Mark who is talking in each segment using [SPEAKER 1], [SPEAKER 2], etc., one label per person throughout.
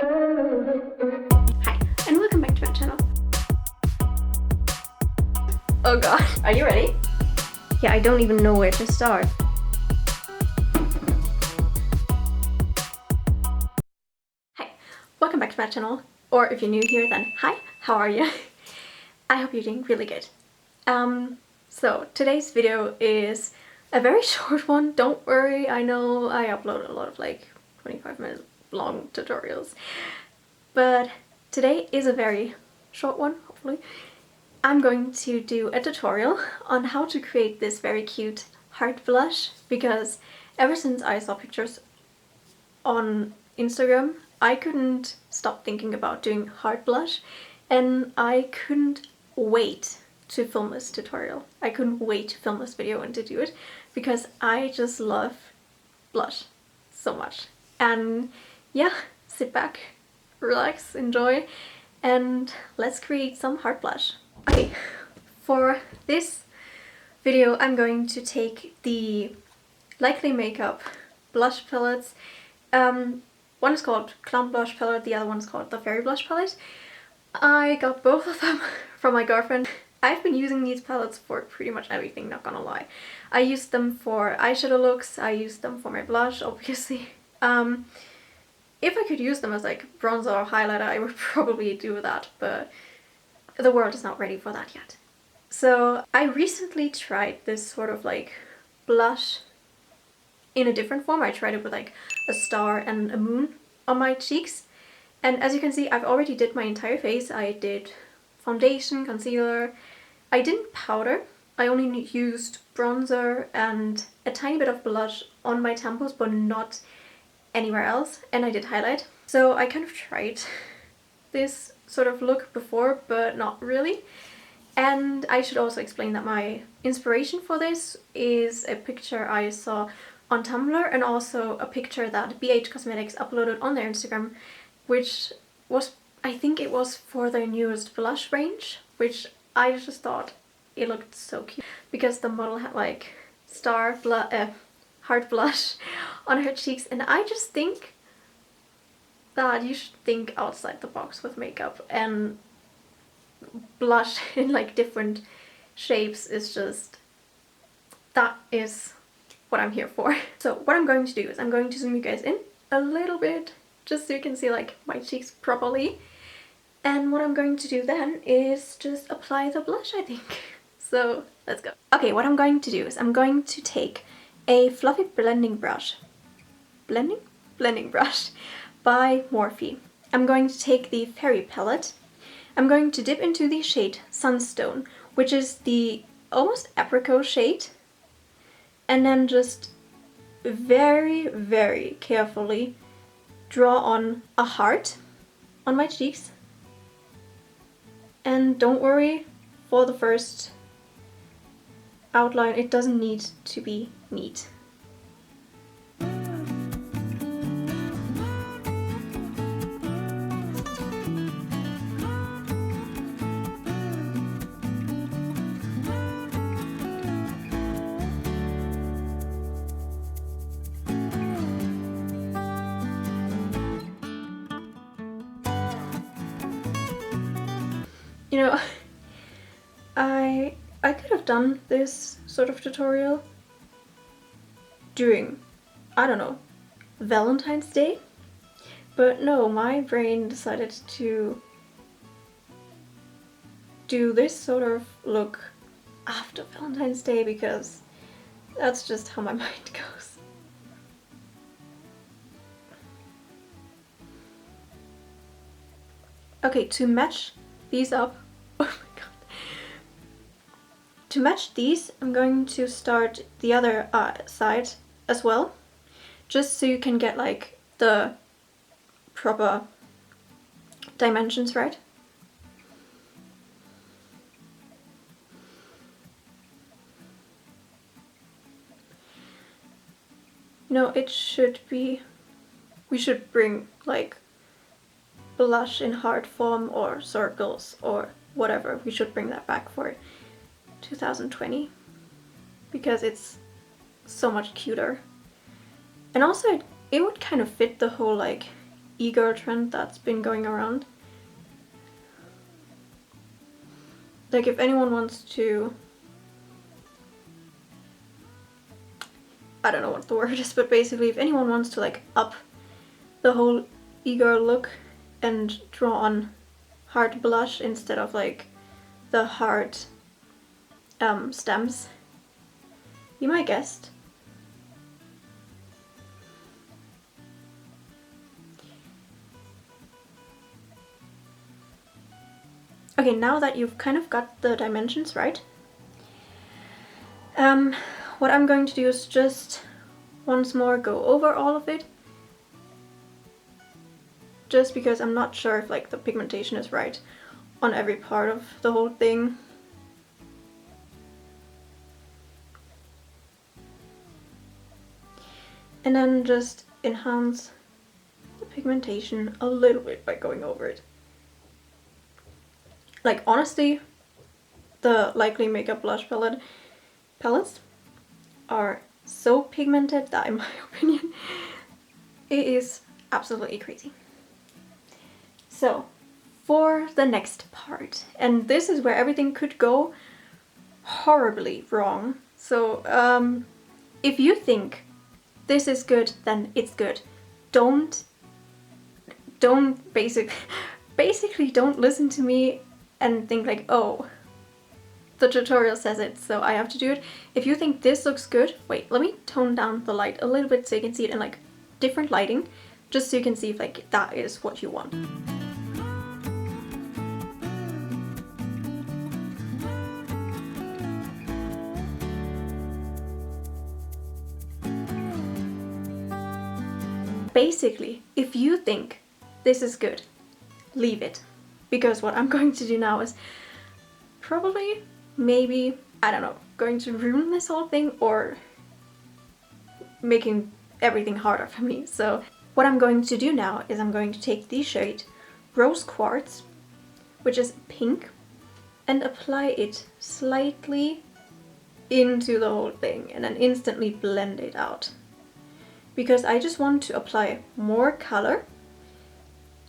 [SPEAKER 1] Hi, and welcome back to my channel. Oh god, are you ready? Yeah, I don't even know where to start. Hi, welcome back to my channel. Or if you're new here, then hi, how are you? I hope you're doing really good. So today's video is a very short one. Don't worry, I know I upload a lot of like 25-minute long tutorials. But today is a very short one, hopefully. I'm going to do a tutorial on how to create this very cute heart blush, because ever since I saw pictures on Instagram, I couldn't stop thinking about doing heart blush, and I couldn't wait to film this tutorial. I couldn't wait to film this video and to do it, because I just love blush so much. And yeah, sit back, relax, enjoy, and let's create some heart blush. Okay, for this video I'm going to take the Likely Makeup blush palettes. One is called Clown Blush Palette, the other one is called the Fairy Blush Palette. I got both of them from my girlfriend. I've been using these palettes for pretty much everything, not gonna lie. I used them for eyeshadow looks, I used them for my blush, obviously. If I could use them as like bronzer or highlighter, I would probably do that, but the world is not ready for that yet. So I recently tried this sort of like blush in a different form. I tried it with like a star and a moon on my cheeks. And as you can see, I've already did my entire face. I did foundation, concealer. I didn't powder. I only used bronzer and a tiny bit of blush on my temples, but not anywhere else. And I did highlight. So I kind of tried this sort of look before, but not really. And I should also explain that my inspiration for this is a picture I saw on Tumblr, and also a picture that BH Cosmetics uploaded on their Instagram, which was, I think it was for their newest blush range, which I just thought it looked so cute, because the model had like heart blush on her cheeks, and I just think that you should think outside the box with makeup, and blush in like different shapes is just, that is what I'm here for. So what I'm going to do is I'm going to zoom you guys in a little bit just so you can see like my cheeks properly, and what I'm going to do then is just apply the blush, I think. So let's go. Okay, what I'm going to do is I'm going to take a fluffy blending brush by Morphe. I'm going to take the Fairy palette. I'm going to dip into the shade Sunstone, which is the almost apricot shade, and then just very, very carefully draw on a heart on my cheeks. And don't worry, for the first outline, it doesn't need to be neat. You know, I could have done this sort of tutorial during, I don't know, Valentine's Day, but no, my brain decided to do this sort of look after Valentine's Day, because that's just how my mind goes. Okay, to match these up, oh my god. To match these, I'm going to start the other side as well, just so you can get like the proper dimensions right. You know, it should be, we should bring like blush in heart form or circles or whatever. We should bring that back for 2020, because it's so much cuter. And also it would kind of fit the whole like e-girl trend that's been going around. Like if anyone wants to, I don't know what the word is, but basically if anyone wants to like up the whole e-girl look and draw on hard blush instead of like the hard stems, be my guest. Okay, now that you've kind of got the dimensions right, what I'm going to do is just once more go over all of it, just because I'm not sure if like the pigmentation is right on every part of the whole thing. And then just enhance the pigmentation a little bit by going over it. Like honestly, the Likely Makeup blush palettes are so pigmented that in my opinion it is absolutely crazy. So for the next part, and this is where everything could go horribly wrong. So if you think this is good, then it's good. Don't basically don't listen to me and think like, oh, the tutorial says it, so I have to do it. If you think this looks good, wait, let me tone down the light a little bit so you can see it in like different lighting, just so you can see if like that is what you want. Basically, if you think this is good, leave it. Because what I'm going to do now is probably, maybe, I don't know, going to ruin this whole thing or making everything harder for me. So what I'm going to do now is I'm going to take the shade Rose Quartz, which is pink, and apply it slightly into the whole thing and then instantly blend it out. Because I just want to apply more color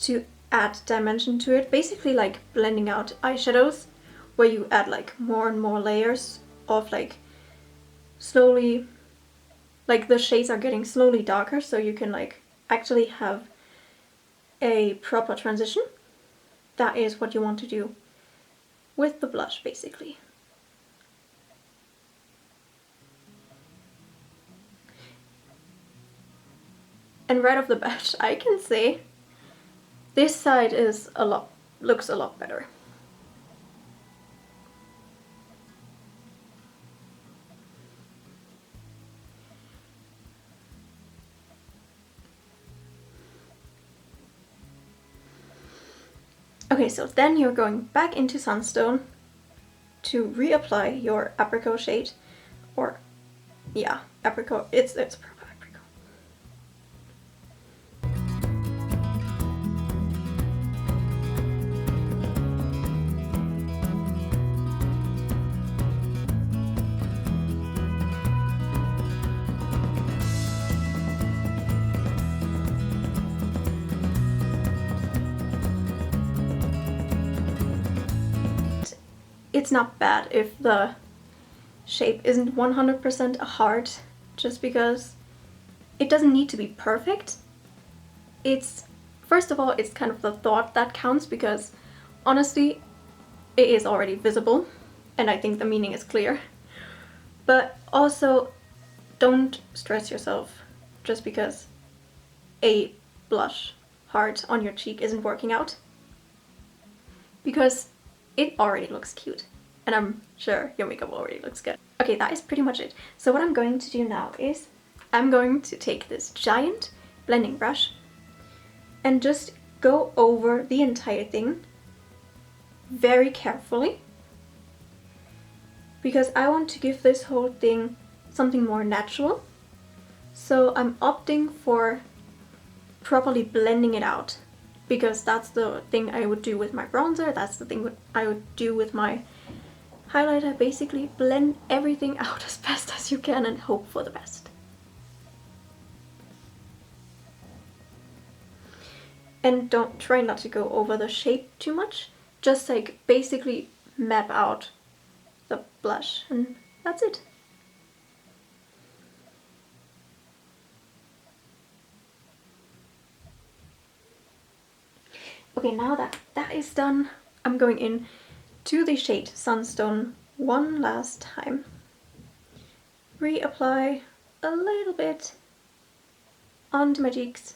[SPEAKER 1] to add dimension to it. Basically like blending out eyeshadows where you add like more and more layers of like slowly, like the shades are getting slowly darker so you can like actually have a proper transition. That is what you want to do with the blush basically. And right off the bat, I can say this side is looks a lot better. Okay, so then you're going back into Sunstone to reapply your apricot shade, or yeah, apricot. It's proper apricot. It's not bad if the shape isn't 100% a heart, just because it doesn't need to be perfect. It's, first of all, it's kind of the thought that counts, because honestly, it is already visible, and I think the meaning is clear. But also, don't stress yourself just because a blush heart on your cheek isn't working out, because it already looks cute, and I'm sure your makeup already looks good. Okay, that is pretty much it. So what I'm going to do now is I'm going to take this giant blending brush and just go over the entire thing very carefully, because I want to give this whole thing something more natural. So I'm opting for properly blending it out, because that's the thing I would do with my bronzer, that's the thing I would do with my highlighter. Basically blend everything out as best as you can and hope for the best. And don't try not to go over the shape too much. Just like basically map out the blush, and that's it. Okay, now that that is done, I'm going in to the shade Sunstone one last time. Reapply a little bit onto my cheeks.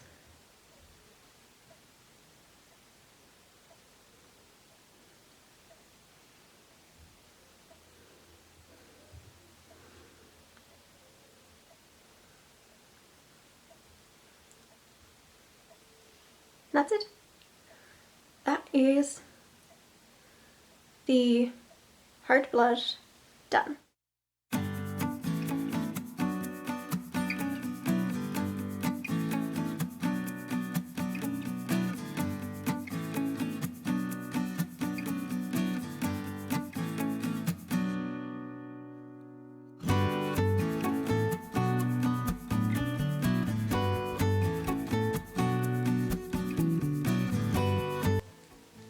[SPEAKER 1] That's it. That is the heart blush done.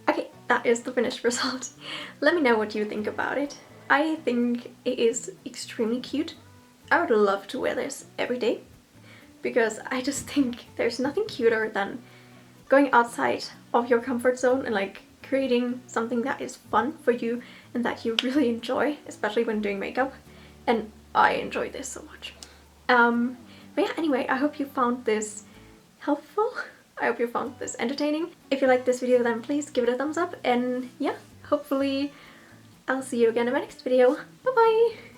[SPEAKER 1] Okay, that is the finished result. Let me know what you think about it. I think it is extremely cute. I would love to wear this every day because I just think there's nothing cuter than going outside of your comfort zone and like creating something that is fun for you and that you really enjoy, especially when doing makeup. And I enjoy this so much. But yeah, anyway, I hope you found this helpful. I hope you found this entertaining. If you liked this video, then please give it a thumbs up, and yeah, hopefully I'll see you again in my next video. Bye bye!